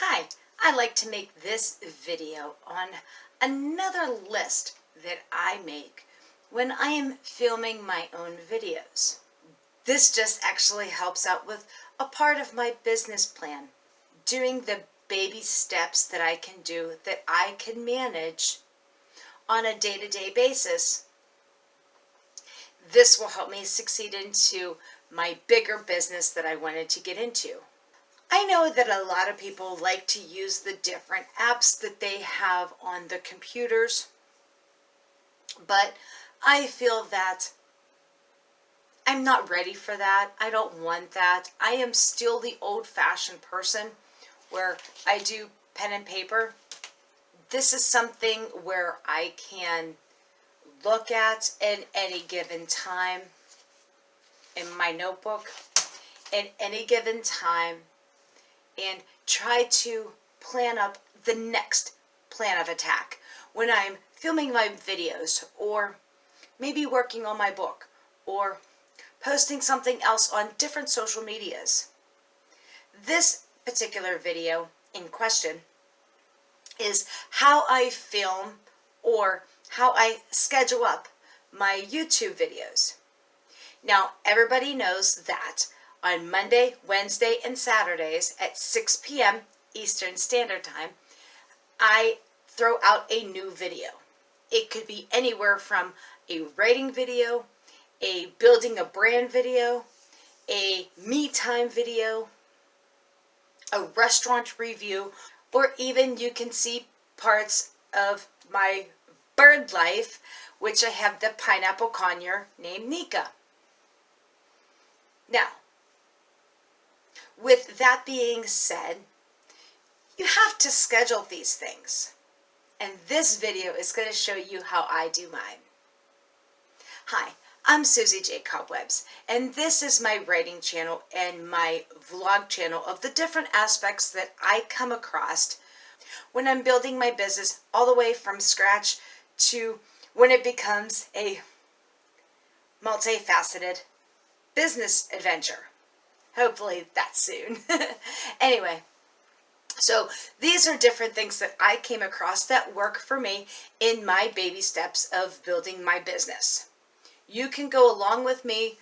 Hi, I'd like to make this video on another list that I make when I am filming my own videos. This just actually helps out with a part of my business plan, doing the baby steps that I can do that I can manage on a day-to-day basis. This will help me succeed into my bigger business that I wanted to get into. I know that a lot of people like to use the different apps that they have on the computers, but I feel that I'm not ready for that. I don't want that. I am still the old-fashioned person where I do pen and paper. This is something where I can look at any given time in my notebook, at any given time, and try to plan up the next plan of attack when I'm filming my videos, or maybe working on my book, or posting something else on different social medias. This particular video in question is how I film or how I schedule up my YouTube videos. Now, everybody knows that on Monday, Wednesday, and Saturdays at 6 p.m. Eastern Standard Time, I throw out a new video. It could be anywhere from a writing video, a building a brand video, a me time video, a restaurant review, or even you can see parts of my bird life, which I have the pineapple conure named Nika. Now, with that being said, you have to schedule these things. And this video is going to show you how I do mine. Hi, I'm Susie J. Cobwebs, and this is my writing channel and my vlog channel of the different aspects that I come across when I'm building my business, all the way from scratch to when it becomes a multifaceted business adventure. Hopefully that's soon. Anyway, so these are different things that I came across that work for me in my baby steps of building my business. You can go along with me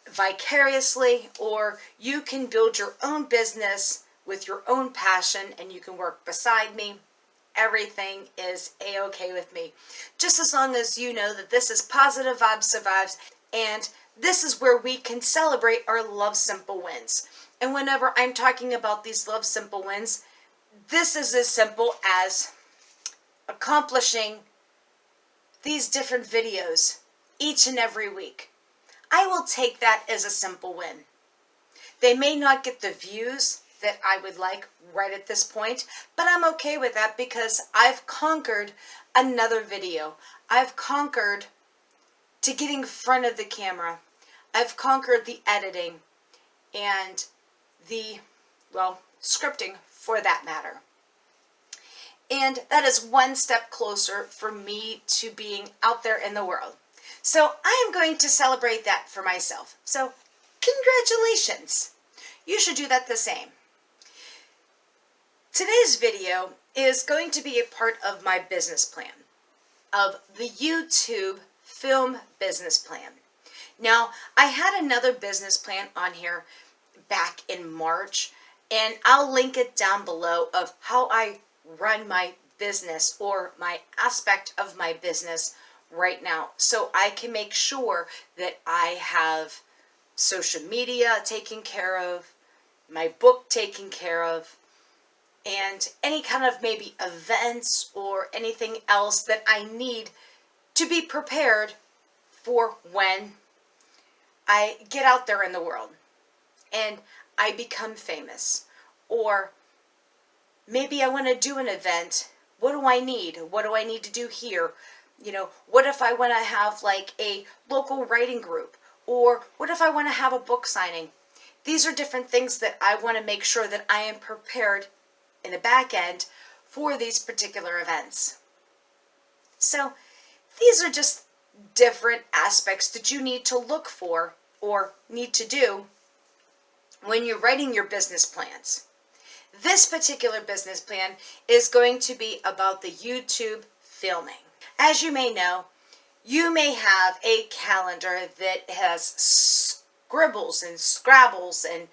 vicariously, or you can build your own business with your own passion and you can work beside me. Everything is a-okay with me. Just as long as you know that this is Positive Vibes Survives, and this is where we can celebrate our Love Simple wins. And whenever I'm talking about these Love Simple wins, this is as simple as accomplishing these different videos each and every week. I will take that as a simple win. They may not get the views that I would like right at this point, but I'm okay with that because I've conquered another video. I've conquered to get in front of the camera. I've conquered the editing and the, well, scripting for that matter. And that is one step closer for me to being out there in the world. So I am going to celebrate that for myself. So congratulations. You should do that the same. Today's video is going to be a part of my business plan, of the YouTube film business plan. Now, I had another business plan on here back in March, and I'll link it down below of how I run my business, or my aspect of my business right now, so I can make sure that I have social media taken care of, my book taken care of, and any kind of maybe events or anything else that I need to be prepared for when I get out there in the world and I become famous. Or maybe I want to do an event. What do I need? What do I need to do here? You know, what if I want to have like a local writing group? Or what if I want to have a book signing? These are different things that I want to make sure that I am prepared in the back end for these particular events. So these are just different aspects that you need to look for or need to do when you're writing your business plans. This particular business plan is going to be about the YouTube filming. As you may know, you may have a calendar that has scribbles and scrabbles and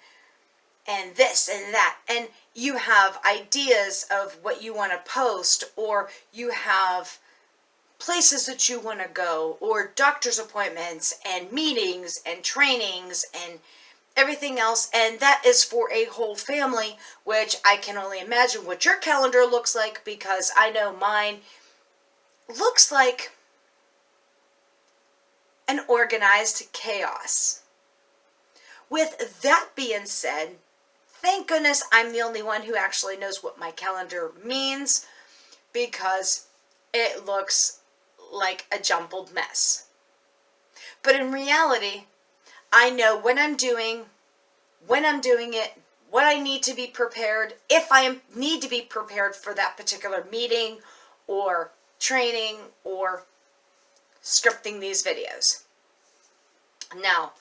this and that, and you have ideas of what you want to post, or you have places that you want to go, or doctor's appointments and meetings and trainings and everything else, and that is for a whole family, which I can only imagine what your calendar looks like, because I know mine looks like an organized chaos. With that being said, thank goodness I'm the only one who actually knows what my calendar means, because it looks like a jumbled mess. But in reality, I know when I'm doing it, what I need to be prepared, if I need to be prepared for that particular meeting or training or scripting these videos. Now,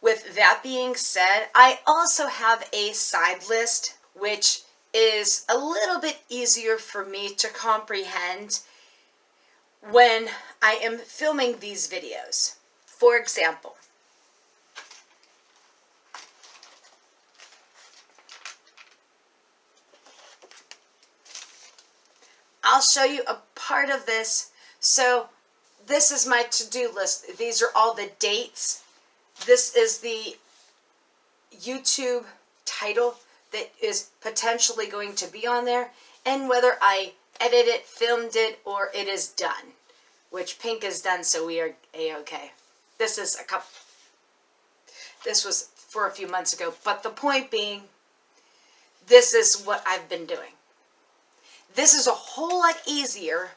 with that being said, I also have a side list, which is a little bit easier for me to comprehend when I am filming these videos. For example, I'll show you a part of this. So this is my to-do list. These are all the dates. This is the YouTube title that is potentially going to be on there, and whether I edit it, filmed it, or it is done, which Pink is done, so we are a-okay. This was for a few months ago, but the point being, this is what I've been doing. This is a whole lot easier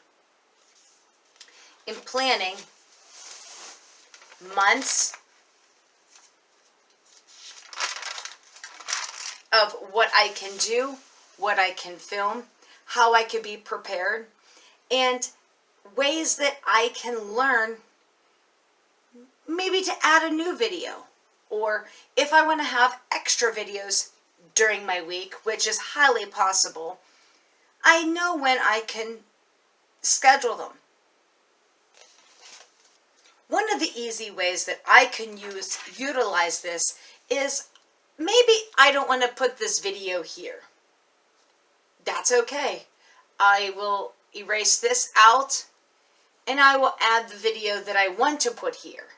in planning months of what I can do, what I can film, how I can be prepared, and ways that I can learn maybe to add a new video, or if I want to have extra videos during my week, which is highly possible, I know when I can schedule them. One of the easy ways that I can utilize this is, maybe I don't want to put this video here. That's okay. I will erase this out, and I will add the video that I want to put here.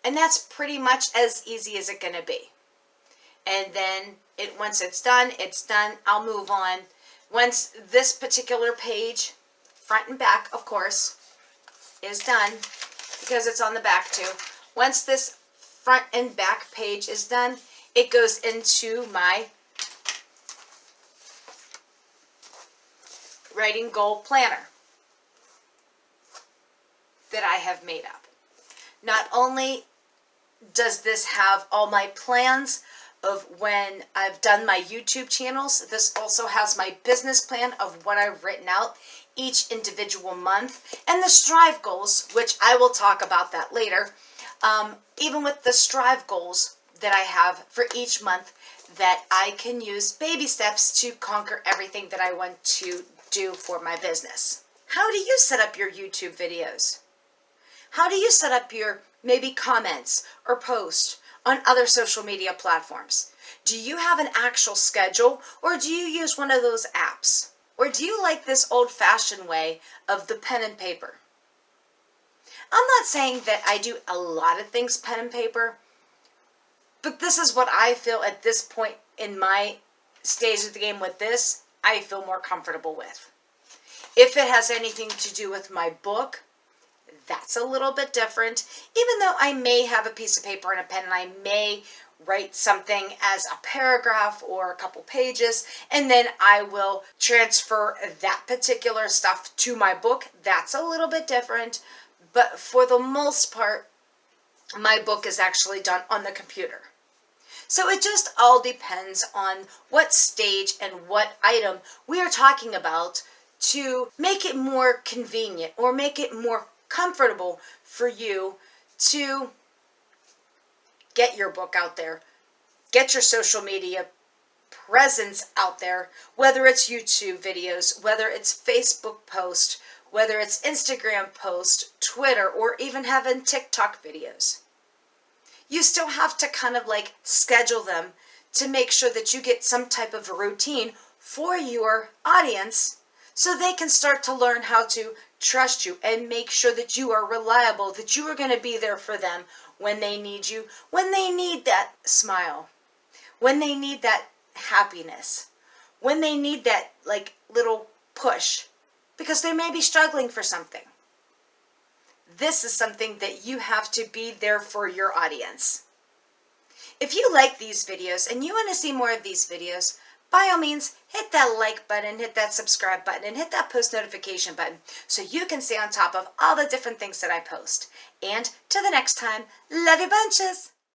And that's pretty much as easy as it's going to be. And then once it's done, I'll move on. Once this particular page, front and back, of course, is done, because it's on the back too. Once this front and back page is done, it goes into my writing goal planner that I have made up. Not only does this have all my plans of when I've done my YouTube channels, this also has my business plan of what I've written out each individual month, and the Strive goals, which I will talk about that later. Even with the Strive goals that I have for each month, that I can use baby steps to conquer everything that I want to do for my business. How do you set up your YouTube videos? How do you set up your maybe comments or posts on other social media platforms? Do you have an actual schedule, or do you use one of those apps? Or do you like this old-fashioned way of the pen and paper? I'm not saying that I do a lot of things pen and paper, but this is what I feel at this point in my stage of the game with this, I feel more comfortable with. If it has anything to do with my book, that's a little bit different. Even though I may have a piece of paper and a pen, and I may write something as a paragraph or a couple pages, and then I will transfer that particular stuff to my book. That's a little bit different, but for the most part, my book is actually done on the computer. So it just all depends on what stage and what item we are talking about to make it more convenient or make it more comfortable for you to get your book out there, get your social media presence out there, whether it's YouTube videos, whether it's Facebook post, whether it's Instagram post, Twitter, or even having TikTok videos. You still have to kind of like schedule them to make sure that you get some type of a routine for your audience so they can start to learn how to trust you and make sure that you are reliable, that you are going to be there for them when they need you, when they need that smile, when they need that happiness, when they need that like little push, because they may be struggling for something. This is something that you have to be there for your audience. If you like these videos and you want to see more of these videos, by all means, hit that like button, hit that subscribe button, and hit that post notification button so you can stay on top of all the different things that I post. And till the next time, love you bunches!